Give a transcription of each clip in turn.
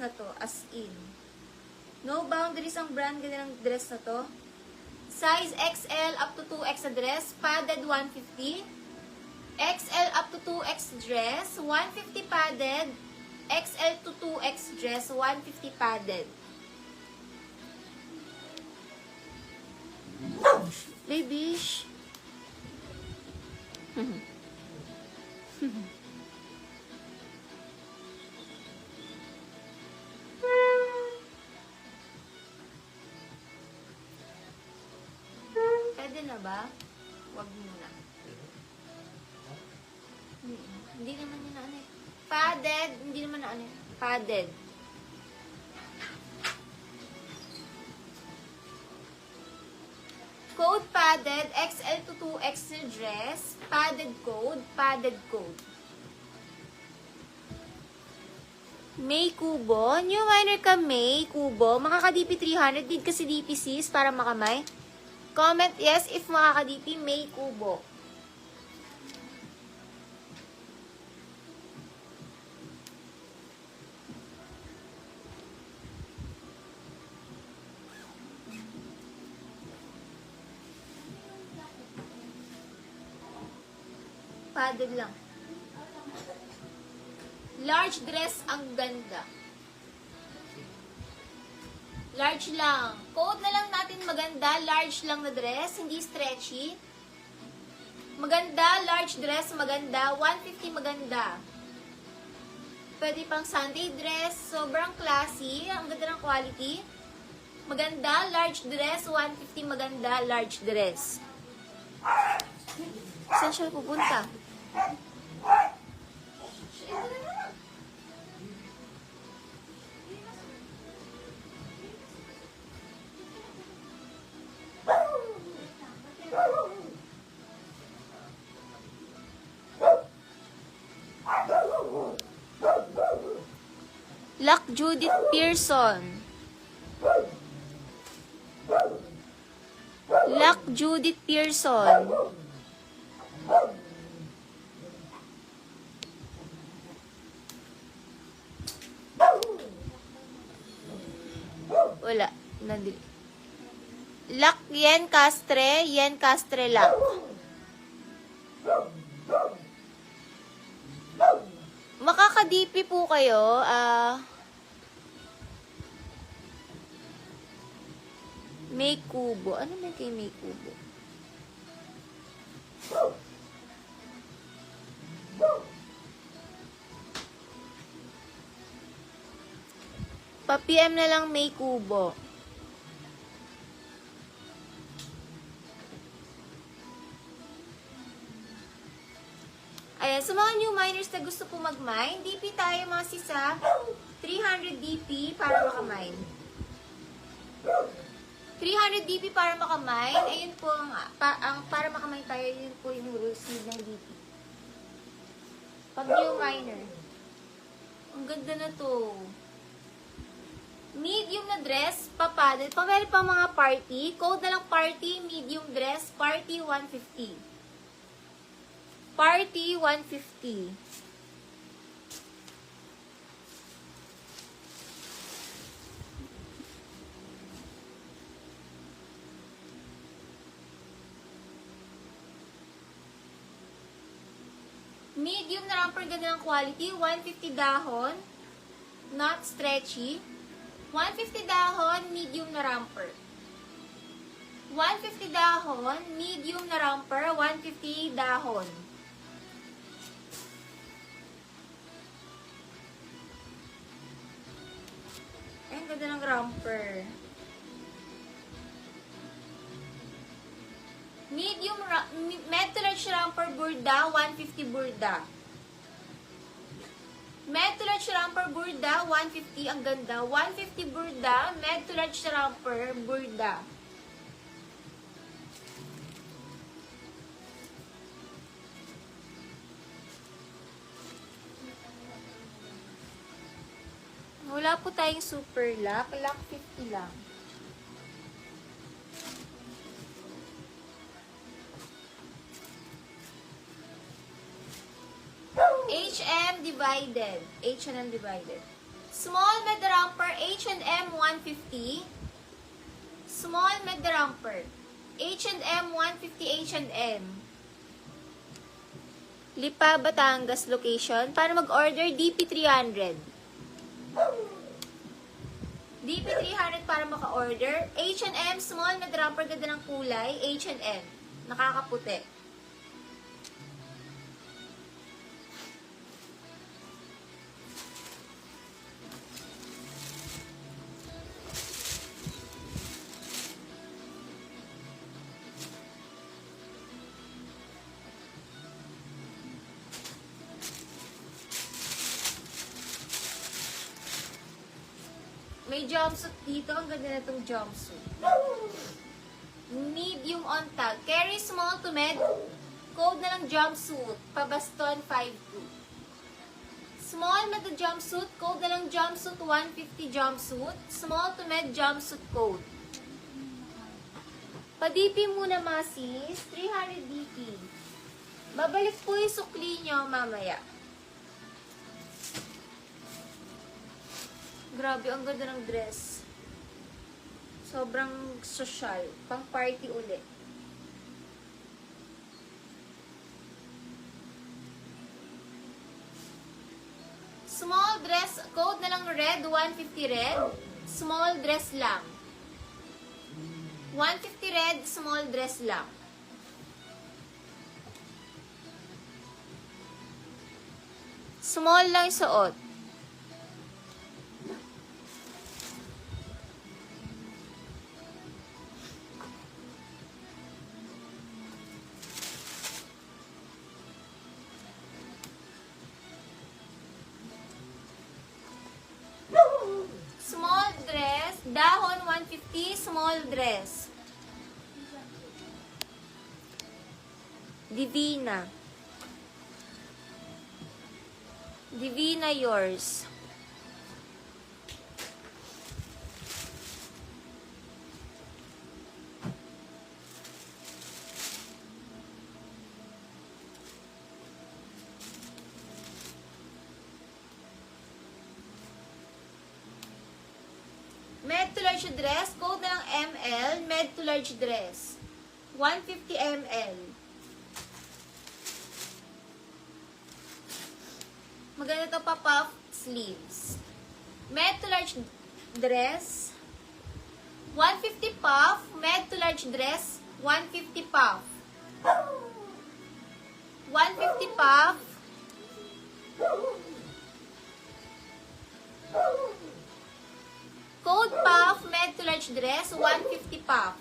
na to. As in. No boundaries ang brand ganyan ng dress na to. Size XL up to 2X na dress. Padded 150. XL up to 2X dress. 150 padded. XL to 2X dress. 150 padded. Babish. Pwede na ba? Wag muna. Hindi naman yun na ano eh. Padded. Hindi naman na ano eh. Padded. Code padded. XL to 2X na dress. Padded code. Padded code. May Kubo. New minor ka, May Kubo. Makaka-DP 300. Need kasi DP sis para makamay. Comment yes if makaka-DP May Kubo. Padded lang. Large dress ang ganda. Large lang. Code na lang natin maganda. Large lang na dress. Hindi stretchy. Maganda. Large dress. Maganda. 150 maganda. Pwede pang Sunday dress. Sobrang classy. Ang ganda ng quality. Maganda. Large dress. 150 maganda. Large dress. Saan siya pupunta? Luck Judith Pearson. Luck Judith Pearson. Wala. Nandili. Luck Yen Castre. Yen Castre Luck. Makaka-DP po kayo. May Kubo. Ano may kay May Kubo? Pa-PM na lang May Kubo. Ayan, sa mga new miners na gusto po mag-mine, DP tayo mga sisa. 300 DP para makamine. 300 DP para makamine. Ayun po, ang para makamine tayo, yun po yung rules need ng DP. Pag new miner. Ang ganda na to. Medium na dress, papaded. Pag meron pang mga party, code na lang party, medium dress, party 150. Party 150. Medium na romper, ganda ng quality, 150 dahon, not stretchy. 150 dahon, medium na romper. 150 dahon, medium na romper, 150 dahon. Ay, ang ganda ng romper. Medium, metalage romper burda, 150 burda. Metalage romper burda, 150 ang ganda. 150 burda, metalage romper burda. Wala po tayong super lock. Lock 50 lang. H&M divided. H&M divided. Small mid romper, H&M 150. Small mid romper, H&M 150 H&M. Lipa, Batangas location. Para mag-order, DP 300. DP 300 para maka-order. H&M, small mid romper, ganda ng kulay. H&M. Nakakaputi. May jumpsuit dito. Ang ganda na itong jumpsuit. Medium on tag. Carry small to med. Code na lang jumpsuit. Pabaston 52. Small med to jumpsuit. Code na lang jumpsuit 150 jumpsuit. Small to med jumpsuit code. Pa-DP muna mga sis. 300 DP. Babalik po yung sukli nyo mamaya. Grabe, ang ganda ng dress. Sobrang social. Pang party ulit. Small dress, code na lang red, 150 red. Small dress lang. 150 red, small dress lang. Small lang yung suot. Small dress, dahon 150, small dress. Divina. Divina yours. Med to large dress, code na lang ML, med to large dress. 150 ml. Maganda to pa puff sleeves. Med to large dress. 150 puff, med to large dress, 150 puff. 150 puff. Code puff, med to large dress, 150 puff.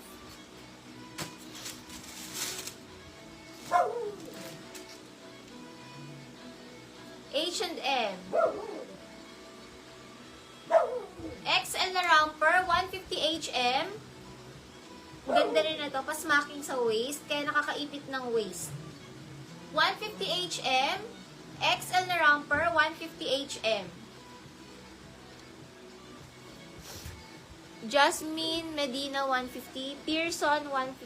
H&M. XL na romper, 150 HM. Ganda rin na to, pasmaking sa waist, kaya nakakaipit ng waist. 150 HM. XL na romper, 150 HM. Jasmine Medina 150, Pearson 150.